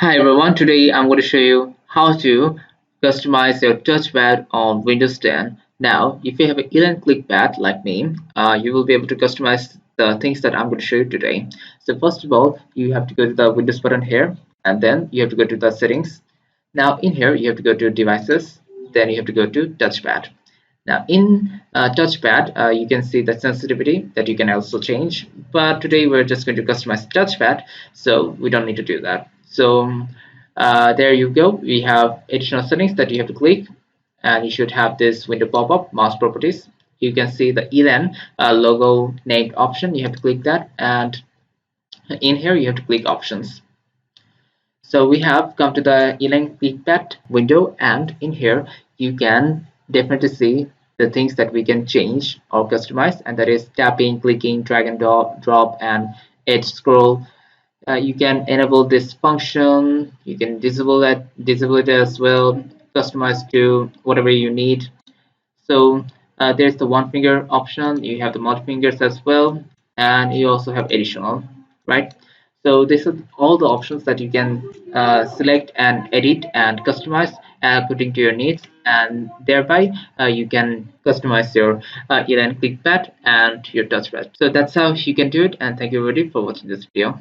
Hi everyone, today I'm going to show you how to customize your touchpad on Windows 10. Now, if you have an Elon clickpad like me, you will be able to customize the things that I'm going to show you today. So first of all, you have to go to the Windows button here, and then you have to go to the settings. Now in here, you have to go to devices, then you have to go to touchpad. Now in touchpad, you can see the sensitivity that you can also change, but today we're just going to customize touchpad, so we don't need to do that. So there you go. We have additional settings that you have to click, and you should have this window pop up, mouse properties. You can see the ELAN logo named option. You have to click that, and in here you have to click options. So we have come to the Elang Clickpad window, and in here you can definitely see the things that we can change or customize, and that is tapping, clicking, drag and drop, and edge scroll. You can enable this function. You can disable it as well. Customize to whatever you need. So there's the one finger option. You have the multi fingers as well, and you also have additional, right? So these are all the options that you can select and edit and customize according to your needs, and thereby you can customize your Elan clickpad and your touchpad. So that's how you can do it. And thank you everybody for watching this video.